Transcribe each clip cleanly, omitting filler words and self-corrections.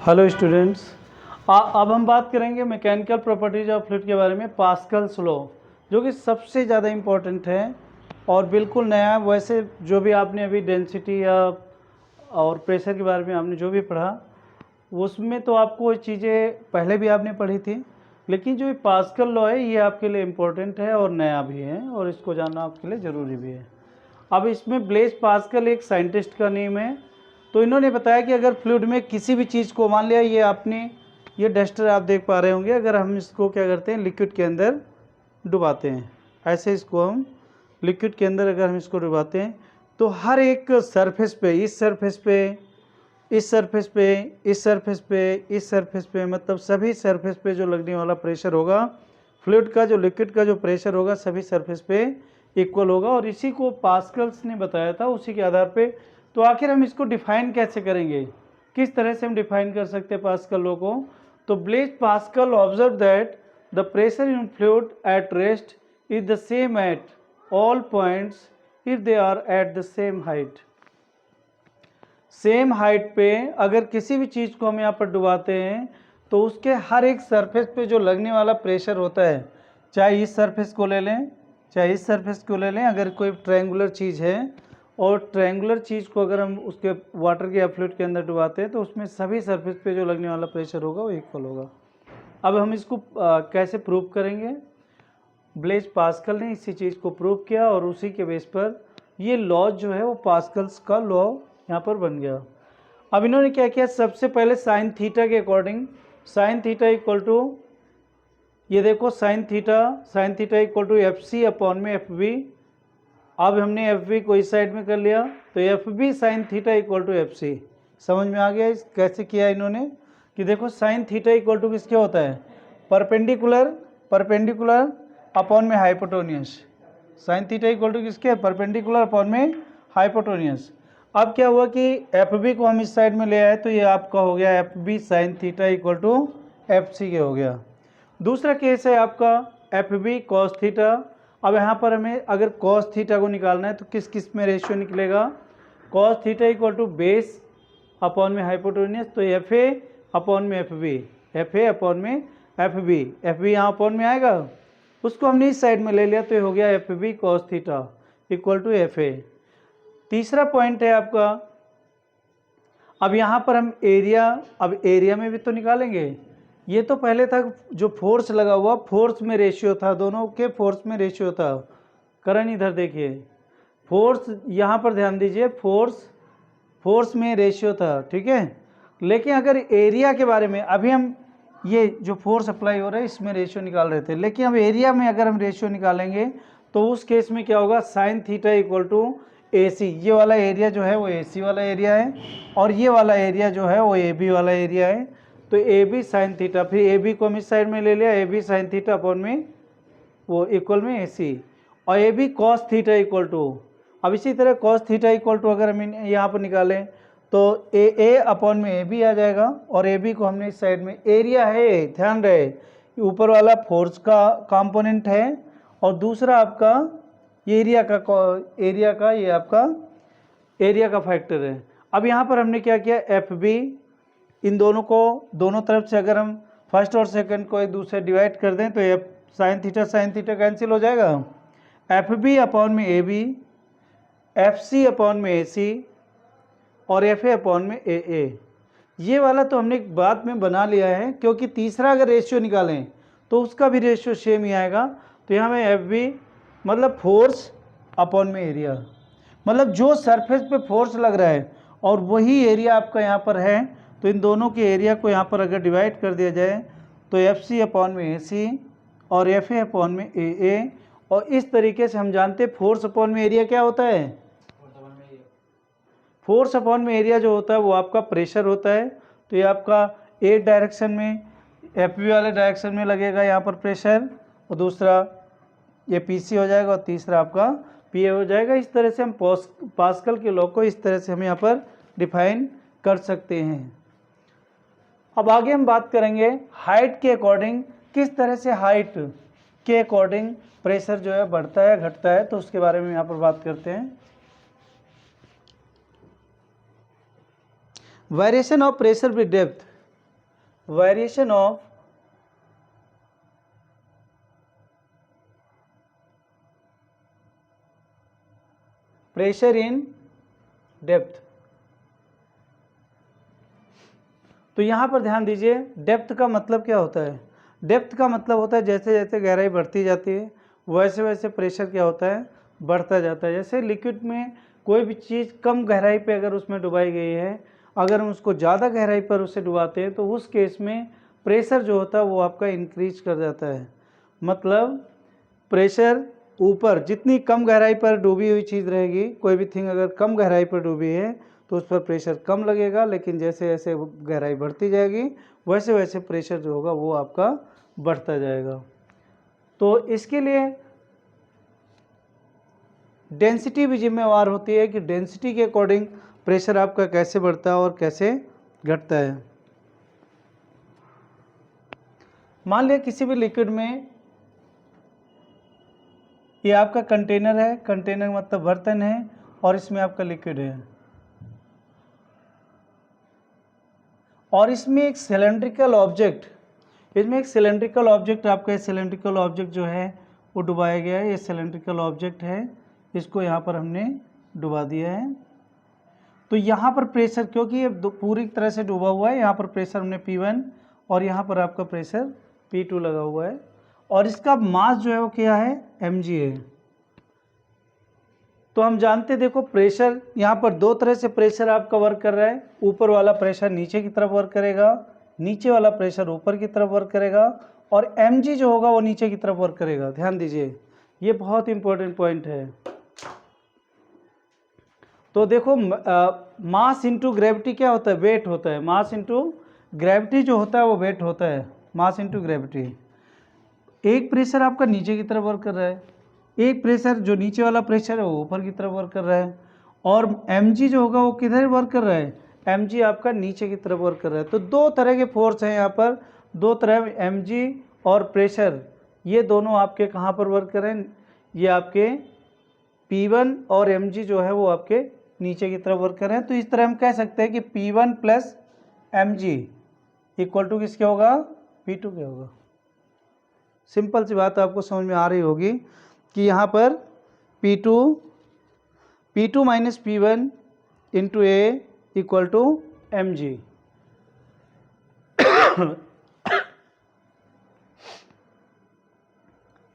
Hello students, अब हम बात करेंगे मैकेनिकल प्रॉपर्टीज ऑफ फ्लूइड के बारे में। पास्कल्स लॉ जो कि सबसे ज़्यादा इम्पोर्टेंट है और बिल्कुल नया है। वैसे जो भी आपने अभी डेंसिटी या और प्रेशर के बारे में आपने जो भी पढ़ा उसमें तो आपको ये चीज़ें पहले भी आपने पढ़ी थी, लेकिन जो ये पास्कल लॉ है ये आपके लिए इम्पोर्टेंट है और नया भी है और इसको जानना आपके लिए ज़रूरी भी है। अब इसमें ब्लेज पास्कल एक साइंटिस्ट का नेम है। तो इन्होंने बताया कि अगर फ्लूइड में किसी भी चीज़ को, मान लिया ये आपने ये डस्टर आप देख पा रहे होंगे, अगर हम इसको क्या करते हैं लिक्विड के अंदर डुबाते हैं, ऐसे इसको हम लिक्विड के अंदर अगर हम इसको डुबाते हैं तो हर एक सरफेस पे, इस सरफेस पे, इस सरफेस पे, इस सरफेस पे, इस सरफेस पे, मतलब सभी सरफेस पे जो लगने वाला प्रेशर होगा फ्लूइड का, जो लिक्विड का जो प्रेशर होगा सभी सरफेस पे इक्वल होगा। और इसी को पास्कल्स ने बताया था, उसी के आधार पे। तो आखिर हम इसको डिफाइन कैसे करेंगे, किस तरह से हम डिफाइन कर सकते हैं पास्कल लॉ को? तो Blaise Pascal observe that the pressure in fluid at rest is the same at all points if they are at the same height. Same height पे अगर किसी भी चीज़ को हम यहाँ पर डुबाते हैं तो उसके हर एक सरफेस पे जो लगने वाला प्रेशर होता है, चाहे इस सरफेस को ले लें चाहे इस सरफेस को ले लें, अगर कोई ट्रायंगुलर चीज़ है और ट्रायंगुलर चीज़ को अगर हम उसके वाटर के या फ्लूइड के अंदर डुबाते हैं तो उसमें सभी सरफेस पे जो लगने वाला प्रेशर होगा वो इक्वल होगा। अब हम इसको कैसे प्रूव करेंगे? ब्लेज पास्कल ने इसी चीज़ को प्रूव किया और उसी के बेस पर ये लॉ जो है वो पास्कल्स का लॉ यहाँ पर बन गया। अब इन्होंने क्या किया, सबसे पहले साइन थीटा के according, sine theta equal to, ये देखो sine theta equal to F C upon में एफ बी। अब हमने एफ बी को इस साइड में कर लिया तो F B sine theta equal to F C. समझ में आ गया इस कैसे किया इन्होंने? कि देखो साइन थीटा इक्वल टू किसके होता है, परपेंडिकुलर अपॉन में hypotenuse. Sine theta equal to किसके, परपेंडिकुलर अपॉन में हाइपोटेन्यूस। अब क्या हुआ कि एफ बी को हम इस साइड में ले आए तो ये आपका हो गया F B sine theta equal to F C के हो गया। दूसरा केस है आपका एफ बी कॉस थीटा। अब यहाँ पर हमें अगर कॉस थीटा को निकालना है तो किस किस में रेशियो निकलेगा, cos theta equal to base upon में हाइपोटेन्यूस, तो एफ ए अपॉन में F B, F A upon में एफ बी यहाँ अपॉन में आएगा, उसको हमने इस साइड में ले लिया तो ये हो गया F B cos theta equal to F A. तीसरा पॉइंट है आपका, अब यहाँ पर हम एरिया, अब एरिया में भी तो निकालेंगे। ये तो पहले था जो फोर्स लगा हुआ, फोर्स में रेशियो था, दोनों के फोर्स में रेशियो था। करण इधर देखिए, फोर्स यहाँ पर ध्यान दीजिए, फोर्स में रेशियो था, ठीक है। लेकिन अगर एरिया के बारे में, अभी हम ये जो फोर्स अप्लाई हो रहा है इसमें रेशियो निकाल रहे थे, लेकिन अब एरिया में अगर हम रेशियो निकालेंगे तो उस केस में क्या होगा, साइन थीटा इक्वल टू ए सी। ये वाला एरिया जो है वो ए सी वाला एरिया है और ये वाला एरिया जो है वो ए बी वाला एरिया है। तो ए बी साइन थीटा, फिर ए बी को हम इस साइड में ले लिया, A B sine theta upon में वो इक्वल में ए सी, और A B cos theta equal to, अब इसी तरह कॉस थीटा इक्वल टू अगर हम यहाँ पर निकालें तो ए अपॉन में ए बी आ जाएगा, और ए बी को हमने इस साइड में, एरिया है ध्यान रहे, ऊपर वाला फोर्स का कंपोनेंट है और दूसरा आपका एरिया का ये आपका एरिया का फैक्टर है। अब यहाँ पर हमने क्या किया, एफ बी, इन दोनों को दोनों तरफ से अगर हम फर्स्ट और सेकंड को एक दूसरे डिवाइड कर दें तो एफ साइन थीटा कैंसिल हो जाएगा, एफ बी अपॉन में A B, F C upon में ए सी और एफ ए अपॉन में ए ए। ये वाला तो हमने बाद में बना लिया है, क्योंकि तीसरा अगर रेशियो निकालें तो उसका भी रेशियो सेम ही आएगा। तो यहाँ में एफ बी मतलब फोर्स अपॉन में एरिया, मतलब जो सरफेस पे फोर्स लग रहा है और वही एरिया आपका यहाँ पर है, तो इन दोनों के एरिया को यहाँ पर अगर डिवाइड कर दिया जाए तो एफ सी अपॉन में ए सी और एफ ए अपॉन में ए ए। और इस तरीके से हम जानते हैं फोर्स अपॉन में एरिया क्या होता है, फोर्स अपॉन में एरिया जो होता है वो आपका प्रेशर होता है। तो ये आपका एक डायरेक्शन में एफ बी वाले डायरेक्शन में लगेगा यहाँ पर प्रेशर, और दूसरा ये पी सी हो जाएगा और तीसरा आपका पी ए हो जाएगा। इस तरह से हम पास्कल के लॉ को इस तरह से हम यहाँ पर डिफाइन कर सकते हैं। अब आगे हम बात करेंगे हाइट के अकॉर्डिंग, किस तरह से हाइट के अकॉर्डिंग प्रेशर जो है बढ़ता है घटता है, तो उसके बारे में यहाँ पर बात करते हैं। Variation of pressure with depth, variation of pressure in depth. तो यहाँ पर ध्यान दीजिए, डेप्थ का मतलब क्या होता है? डेप्थ का मतलब होता है जैसे जैसे गहराई बढ़ती जाती है वैसे वैसे प्रेशर क्या होता है, बढ़ता जाता है। जैसे लिक्विड में कोई भी चीज़ कम गहराई पे अगर उसमें डुबाई गई है, अगर हम उसको ज़्यादा गहराई पर उसे डुबाते हैं तो उस केस में प्रेशर जो होता है वो आपका इंक्रीज कर जाता है। मतलब प्रेशर ऊपर, जितनी कम गहराई पर डूबी हुई चीज़ रहेगी, कोई भी थिंग अगर कम गहराई पर डूबी है तो उस पर प्रेशर कम लगेगा, लेकिन जैसे जैसे गहराई बढ़ती जाएगी वैसे वैसे प्रेशर जो होगा वो आपका बढ़ता जाएगा। तो इसके लिए डेंसिटी भी जिम्मेवार होती है कि डेंसिटी के अकॉर्डिंग प्रेशर आपका कैसे बढ़ता है और कैसे घटता है। मान लिया किसी भी लिक्विड में ये आपका कंटेनर है, कंटेनर मतलब बर्तन है, और इसमें आपका लिक्विड है, और इसमें एक सिलेंड्रिकल ऑब्जेक्ट, आपका सिलेंड्रिकल ऑब्जेक्ट जो है वो डुबाया गया है। ये सिलेंड्रिकल ऑब्जेक्ट है, इसको यहाँ पर हमने डुबा दिया है। तो यहाँ पर प्रेशर, क्योंकि ये पूरी तरह से डूबा हुआ है, यहाँ पर प्रेशर हमने P1 और यहाँ पर आपका प्रेशर P2 लगा हुआ है, और इसका मास जो है वो क्या है, mg है। तो हम जानते, देखो प्रेशर यहाँ पर दो तरह से प्रेशर आपका वर्क कर रहा है। ऊपर वाला प्रेशर नीचे की तरफ वर्क करेगा, नीचे वाला प्रेशर ऊपर की तरफ वर्क करेगा, और mg जो होगा वो नीचे की तरफ वर्क करेगा। ध्यान दीजिए, ये बहुत इंपॉर्टेंट पॉइंट है। तो देखो मास इंटू ग्रेविटी क्या होता है, वेट होता है। मास इंटू ग्रेविटी जो होता है वो वेट होता है, मास इंटू ग्रेविटी। एक प्रेशर आपका नीचे की तरफ वर्क कर रहा है, एक प्रेशर जो नीचे वाला प्रेशर है वो ऊपर की तरफ वर्क कर रहा है, और mg जो होगा वो किधर वर्क कर रहा है, mg आपका नीचे की तरफ वर्क कर रहा है। तो दो तरह के फोर्स हैं यहाँ पर, दो तरह mg और प्रेशर, ये दोनों आपके कहाँ पर वर्क कर रहे हैं, ये आपके P1 और mg जो है वो आपके नीचे की तरफ वर्क कर रहे हैं। तो इस तरह हम कह सकते हैं कि P1 plus mg equal to किसके होगा, P2 के होगा। सिंपल सी बात आपको समझ में आ रही होगी कि यहाँ पर P2 minus P1 into A equal to mg।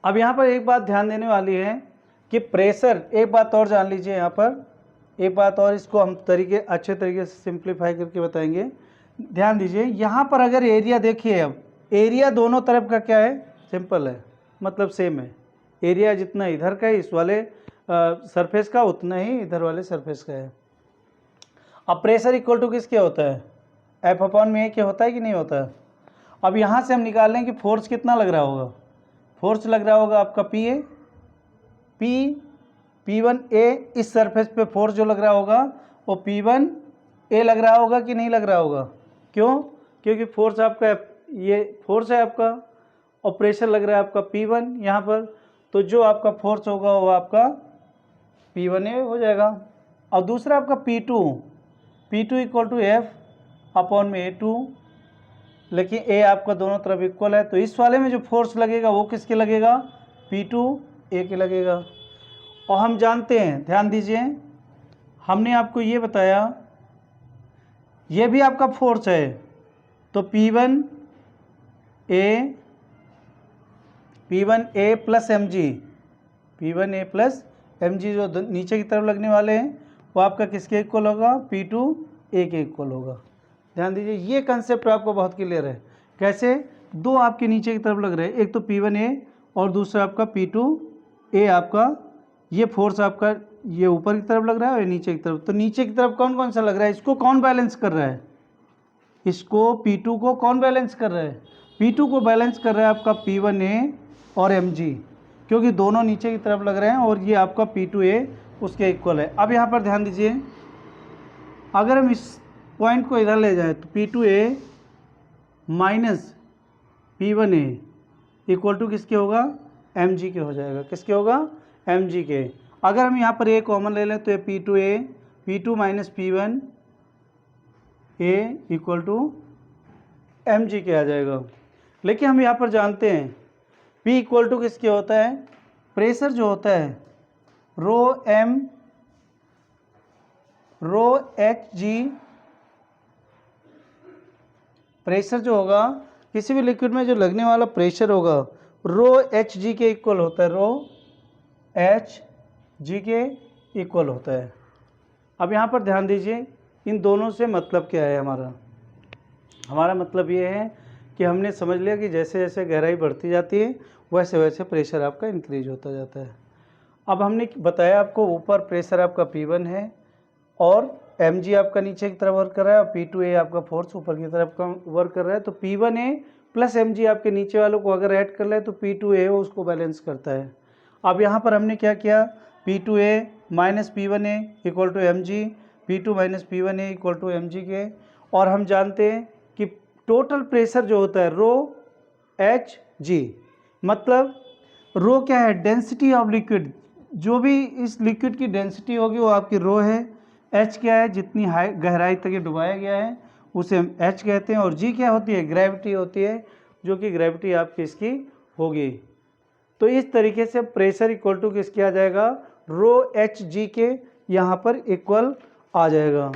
अब यहाँ पर एक बात ध्यान देने वाली है कि प्रेशर, एक बात और जान लीजिए यहाँ पर, एक बात और, इसको हम अच्छे तरीके से सिंप्लीफाई करके बताएंगे। ध्यान दीजिए, यहाँ पर अगर एरिया देखिए, अब एरिया दोनों तरफ का क्या है, सिंपल है, मतलब सेम है। एरिया जितना इधर का है इस वाले सरफेस का, उतना ही इधर वाले सरफेस का है। अब प्रेशर इक्वल टू किसके होता है, F अपॉन में ए के होता है कि नहीं होता है। अब यहाँ से हम निकाल लें कि फोर्स कितना लग रहा होगा, फोर्स लग रहा होगा आपका P1A, इस सरफेस पे फोर्स जो लग रहा होगा वो P1A लग रहा होगा कि नहीं लग रहा होगा। क्यों, क्योंकि फोर्स आपका, ये फोर्स है आपका, और प्रेशर लग रहा है आपका P1 यहाँ पर, तो जो आपका फोर्स होगा वो आपका P1A हो जाएगा। और दूसरा आपका P2 equal to F upon में A2, लेकिन A आपका दोनों तरफ इक्वल है, तो इस वाले में जो फोर्स लगेगा वो किसके लगेगा, P2A के लगेगा। और हम जानते हैं, ध्यान दीजिए, हमने आपको ये बताया, ये भी आपका फोर्स है, तो P1A प्लस mg जो नीचे की तरफ लगने वाले हैं वो आपका किसके इक्वल होगा, P2A के इक्वल होगा। ध्यान दीजिए, ये कंसेप्ट आपको बहुत क्लियर है। कैसे, दो आपके नीचे की तरफ लग रहे हैं, एक तो P1A और दूसरा आपका P2A, आपका ये फोर्स आपका ये ऊपर की तरफ लग रहा है और ये नीचे की तरफ। तो नीचे की तरफ कौन कौन सा लग रहा है, इसको कौन बैलेंस कर रहा है, इसको P2 को कौन बैलेंस कर रहा है, P2 को बैलेंस कर रहा है आपका P1A और mg, क्योंकि दोनों नीचे की तरफ लग रहे हैं, और ये आपका P2A उसके इक्वल है। अब यहाँ पर ध्यान दीजिए, अगर हम इस पॉइंट को इधर ले जाए तो P2A minus P1A equal to किसके होगा, mg के हो जाएगा। किसके होगा, mg के। अगर हम यहाँ पर A कॉमन ले लें तो ये P2 minus P1A equal to M G के आ जाएगा। लेकिन हम यहाँ पर जानते हैं P इक्वल टू किसके होता है, प्रेशर जो होता है रो एम रो एच जी, प्रेशर जो होगा किसी भी लिक्विड में जो लगने वाला प्रेशर होगा रो एच जी के इक्वल होता है, रो एच जी के इक्वल होता है। अब यहाँ पर ध्यान दीजिए इन दोनों से मतलब क्या है हमारा मतलब ये है कि हमने समझ लिया कि जैसे जैसे गहराई बढ़ती जाती है वैसे वैसे प्रेशर आपका इंक्रीज होता जाता है। अब हमने बताया आपको ऊपर प्रेशर आपका P1 है और mg आपका नीचे की तरफ वर्क कर रहा है और P2A आपका फोर्स ऊपर की तरफ का वर्क कर रहा है। तो P1A प्लस mg आपके नीचे वालों को अगर ऐड कर ले तो P2A उसको बैलेंस करता है। अब यहाँ पर हमने क्या किया, P2A minus P1A equal to mg, P2 minus P1A equal to mg के, और हम जानते हैं कि टोटल प्रेशर जो होता है रो एच जी, मतलब रो क्या है, डेंसिटी ऑफ लिक्विड, जो भी इस लिक्विड की डेंसिटी होगी वो आपकी रो है। एच क्या है, जितनी हाई गहराई तक ये डुबाया गया है उसे हम एच कहते हैं, और जी क्या होती है, ग्रेविटी होती है, जो कि ग्रेविटी आपकी इसकी होगी। तो इस तरीके से प्रेशर इक्वल टू किसके आ जाएगा, रो एच जी के यहाँ पर इक्वल आ जाएगा।